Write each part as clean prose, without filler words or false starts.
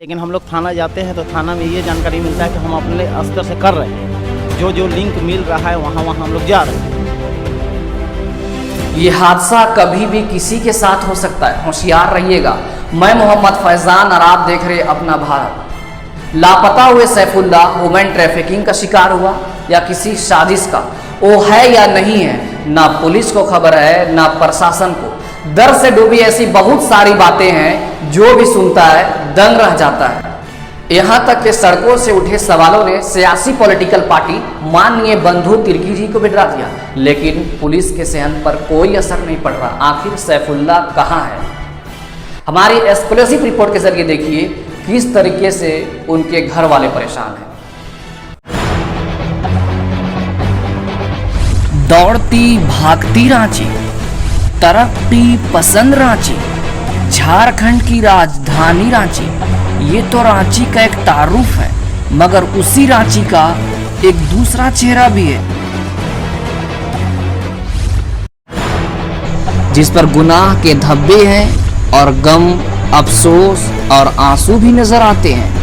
लेकिन हम लोग थाना जाते हैं तो थाना में ये जानकारी मिलता है कि हम अपने स्तर से कर रहे हैं, जो जो लिंक मिल रहा है वहाँ वहाँ हम लोग जा रहे हैं। ये हादसा कभी भी किसी के साथ हो सकता है, होशियार रहिएगा। मैं मोहम्मद फैजान और आप देख रहे अपना भारत। लापता हुए सैफुल्ला वुमेन ट्रैफिकिंग का शिकार हुआ या किसी साजिश का, वो है या नहीं है, ना पुलिस को खबर है ना प्रशासन को। डर से डूबी ऐसी बहुत सारी बातें हैं, जो भी सुनता है दंग रह जाता है। यहाँ तक कि सड़कों से उठे सवालों ने सियासी पॉलिटिकल पार्टी माननीय बंधु तिर्की जी को भी डरा दिया, लेकिन पुलिस के सहन पर कोई असर नहीं पड़ रहा। आखिर सैफुल्ला कहाँ है? हमारी एक्सक्लूसिव रिपोर्ट के जरिए देखिए किस तरीके से उनके घर वाले परेशान हैं। दौड़ती भागती रांची, तरक्की पसंद रांची, झारखंड की राजधानी रांची, ये तो रांची का एक तारुफ है, मगर उसी रांची का एक दूसरा चेहरा भी है, जिस पर गुनाह के धब्बे हैं और गम, अफसोस और आंसू भी नजर आते हैं।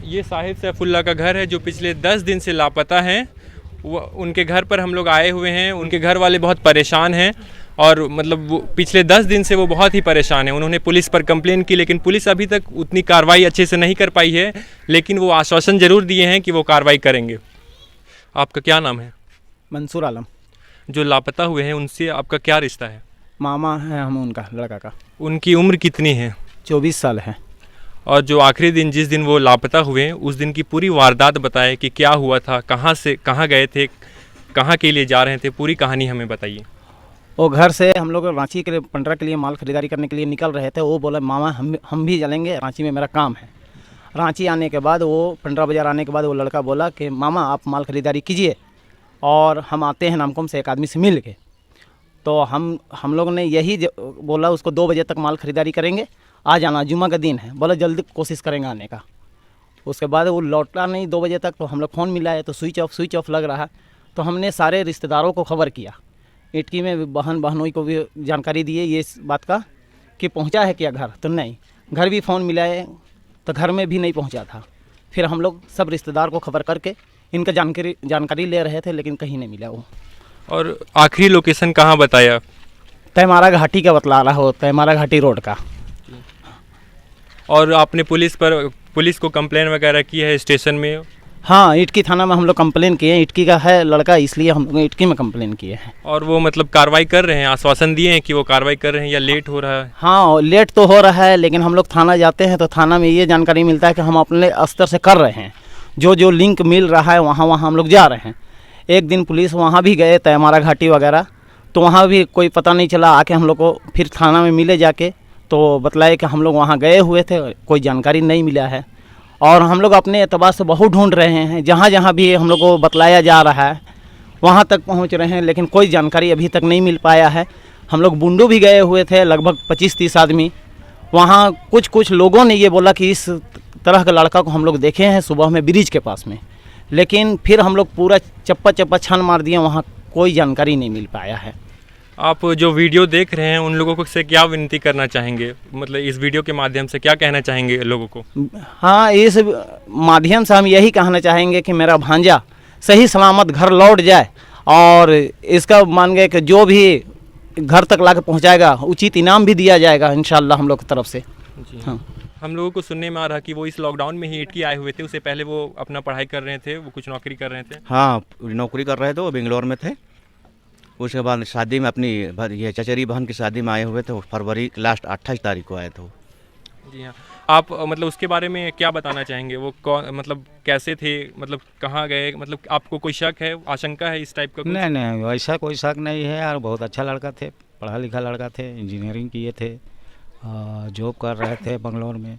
ये साहिद सैफुल्ला का घर है जो पिछले 10 दिन से लापता हैं। वो उनके घर पर हम लोग आए हुए हैं। उनके घर वाले बहुत परेशान हैं और मतलब वो पिछले 10 दिन से वो बहुत ही परेशान हैं। उन्होंने पुलिस पर कंप्लेन की, लेकिन पुलिस अभी तक उतनी कार्रवाई अच्छे से नहीं कर पाई है, लेकिन वो आश्वासन ज़रूर दिए हैं कि वो कार्रवाई करेंगे। आपका क्या नाम है? मंसूर आलम। जो लापता हुए हैं उनसे आपका क्या रिश्ता है? मामा है हम उनका, लड़का का। उनकी उम्र कितनी है? 24 साल है। और जो आखिरी दिन जिस दिन वो लापता हुए उस दिन की पूरी वारदात बताएं कि क्या हुआ था, कहाँ से कहाँ गए थे, कहाँ के लिए जा रहे थे, पूरी कहानी हमें बताइए। वो घर से हम लोग रांची के लिए पंडरा के लिए माल खरीदारी करने के लिए निकल रहे थे। वो बोला मामा हम भी चलेंगे, रांची में मेरा काम है। रांची आने के बाद वो पंडरा बाज़ार आने के बाद वो लड़का बोला कि मामा आप माल खरीदारी कीजिए और हम आते हैं नामकुम से एक आदमी से मिल के। तो हम लोग ने यही बोला उसको 2 बजे तक माल खरीदारी करेंगे, आ जाना, जुम्मा का दिन है। बोला जल्दी कोशिश करेंगे आने का। उसके बाद वो लौटा नहीं 2 बजे तक। तो हम लोग फ़ोन मिला है तो स्विच ऑफ लग रहा है। तो हमने सारे रिश्तेदारों को खबर किया, इटकी में बहनोई को भी जानकारी दिए ये बात का कि पहुंचा है क्या घर। तो नहीं, घर भी फ़ोन मिला है तो घर में भी नहीं पहुंचा था। फिर हम लोग सब रिश्तेदार को खबर करके इनका जानकारी ले रहे थे, लेकिन कहीं नहीं मिला वो। और आखिरी लोकेशन कहाँ बताया? तैमारा घाटी का बतला रहा हो, तैमारा घाटी रोड का। और आपने पुलिस को कंप्लेन वगैरह की है स्टेशन में? हाँ, इटकी थाना में हम लोग कंप्लेन किए हैं। इटकी का है लड़का, इसलिए हम लोग इटकी में कंप्लेन किए हैं। और वो मतलब कार्रवाई कर रहे हैं, आश्वासन दिए हैं कि वो कार्रवाई कर रहे हैं, या लेट हो रहा है? हाँ, लेट तो हो रहा है, लेकिन हम लोग थाना जाते हैं तो थाना में ये जानकारी मिलता है कि हम अपने स्तर से कर रहे हैं, जो जो लिंक मिल रहा है वहाँ वहाँ हम लोग जा रहे हैं। एक दिन पुलिस वहाँ भी गए, तैमारा घाटी वगैरह, तो वहाँ भी कोई पता नहीं चला। आके हम लोग को फिर थाना में मिले जाके तो बतलाए कि हम लोग वहाँ गए हुए थे, कोई जानकारी नहीं मिला है। और हम लोग अपने एतबार से बहुत ढूंढ रहे हैं, जहाँ जहाँ भी हम लोग को बतलाया जा रहा है वहाँ तक पहुँच रहे हैं, लेकिन कोई जानकारी अभी तक नहीं मिल पाया है। हम लोग बुंडू भी गए हुए थे, लगभग 25-30 आदमी। वहाँ कुछ लोगों ने ये बोला कि इस तरह का लड़का को हम लोग देखे हैं सुबह में ब्रिज के पास में, लेकिन फिर हम लोग पूरा चप्पा छान मार दिए, वहाँ कोई जानकारी नहीं मिल पाया है। आप जो वीडियो देख रहे हैं उन लोगों को से क्या विनती करना चाहेंगे, मतलब इस वीडियो के माध्यम से क्या कहना चाहेंगे लोगों को? हाँ, इस माध्यम से हम यही कहना चाहेंगे कि मेरा भांजा सही सलामत घर लौट जाए, और इसका मान गए कि जो भी घर तक ला के पहुँचाएगा उचित इनाम भी दिया जाएगा इंशाल्लाह हम लोग की तरफ से। जी हाँ, हम लोगों को सुनने में आ रहा कि वो इस लॉकडाउन में ही इटकी आए हुए थे, उससे पहले वो अपना पढ़ाई कर रहे थे, वो कुछ नौकरी कर रहे थे। हाँ, नौकरी कर रहे थे, वो बेंगलोर में थे। उसके बाद शादी में अपनी ये चचेरी बहन की शादी में आए हुए थे, फरवरी लास्ट 28 तारीख को आए थे। जी हाँ, आप मतलब उसके बारे में क्या बताना चाहेंगे? वो कौन, मतलब कैसे थे, मतलब कहाँ गए, मतलब आपको कोई शक है, आशंका है इस टाइप का कुछ? नहीं, वैसा कोई शक नहीं है यार, बहुत अच्छा लड़का थे। पढ़ा लिखा लड़का थे, इंजीनियरिंग किए थे, जॉब कर रहे थे बंगलोर में।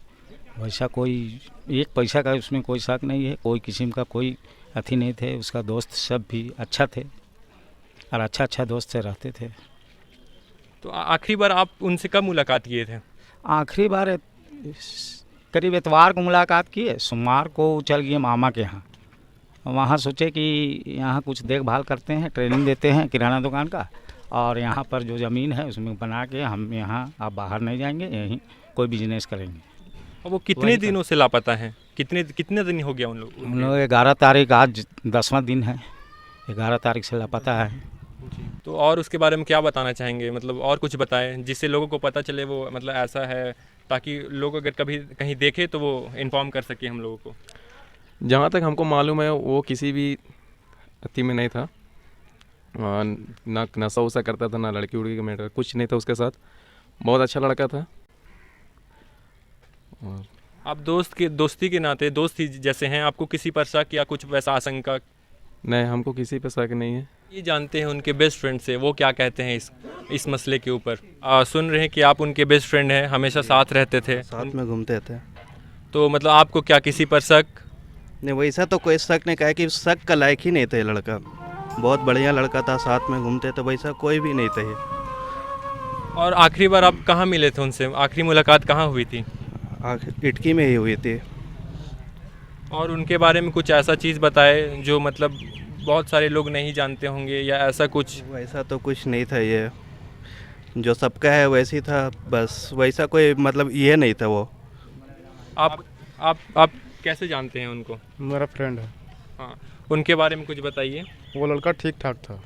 वैसा कोई एक पैसा का उसमें कोई शक नहीं है, कोई किस्म का कोई अथी नहीं थे। उसका दोस्त सब भी अच्छा थे और अच्छा दोस्त से रहते थे। तो आखिरी बार आप उनसे कब मुलाकात किए थे? आखिरी बार करीब इतवार को मुलाकात किए, सोमवार को चल गए मामा के यहाँ। वहाँ सोचे कि यहाँ कुछ देखभाल करते हैं, ट्रेनिंग देते हैं किराना दुकान का, और यहाँ पर जो ज़मीन है उसमें बना के हम यहाँ आप बाहर नहीं जाएंगे, यहीं कोई बिजनेस करेंगे। और वो कितने दिनों से लापता हैं? कितने दिन हो गया उन लोग? हम लोग 11 तारीख, आज 10वां दिन है, 11 तारीख से लापता है। तो और उसके बारे में क्या बताना चाहेंगे? मतलब और कुछ बताएं जिससे लोगों को पता चले वो मतलब ऐसा है, ताकि लोग अगर कभी कहीं देखे तो वो इन्फॉर्म कर सके हम लोगों को। जहाँ तक हमको मालूम है वो किसी भी अति में नहीं था, ना नशा वसा करता था, ना लड़की उड़की का मैटर, कुछ नहीं था उसके साथ। बहुत अच्छा लड़का था। और आप दोस्ती के नाते दोस्त ही जैसे हैं, आपको किसी पर शक या कुछ वैसा आशंका? नहीं, हमको किसी पे शक नहीं है। ये जानते हैं उनके बेस्ट फ्रेंड से, वो क्या कहते हैं इस मसले के ऊपर? सुन रहे हैं कि आप उनके बेस्ट फ्रेंड हैं, हमेशा साथ रहते थे, साथ में घूमते थे। तो मतलब आपको क्या किसी पर शक? नहीं, वैसा तो कोई शक नहीं, कहा कि शक का लायक ही नहीं था ये लड़का। बहुत बढ़िया लड़का था, साथ में घूमते थे, वैसा कोई भी नहीं था ये। और आखिरी बार आप कहाँ मिले थे उनसे? आखिरी मुलाकात कहाँ हुई थी? इटकी में ही हुई थी। और उनके बारे में कुछ ऐसा चीज़ बताए जो मतलब बहुत सारे लोग नहीं जानते होंगे, या ऐसा कुछ? वैसा तो कुछ नहीं था, ये जो सबका है वैसी था, बस वैसा कोई मतलब ये नहीं था वो। आप कैसे जानते हैं उनको? मेरा फ्रेंड है। हाँ, उनके बारे में कुछ बताइए। वो लड़का ठीक ठाक था,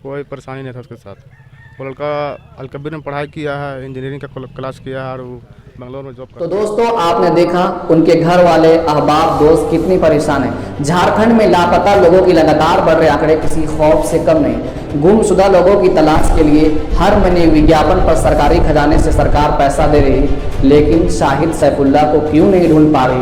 कोई परेशानी नहीं था उसके साथ। वो लड़का अलकबीर में पढ़ाई किया है, इंजीनियरिंग का क्लास किया है, और वो बेंगलोर में जॉब करता तो दोस्तों आपने देखा उनके घर वाले, अहबाब, दोस्त कितनी परेशान हैं। झारखंड में लापता लोगों की लगातार बढ़ रहे आंकड़े किसी खौफ से कम नहीं। गुमशुदा लोगों की तलाश के लिए हर महीने विज्ञापन पर सरकारी खजाने से सरकार पैसा दे रही, लेकिन शाहिद सैफुल्लाह को क्यों नहीं ढूंढ पा रही?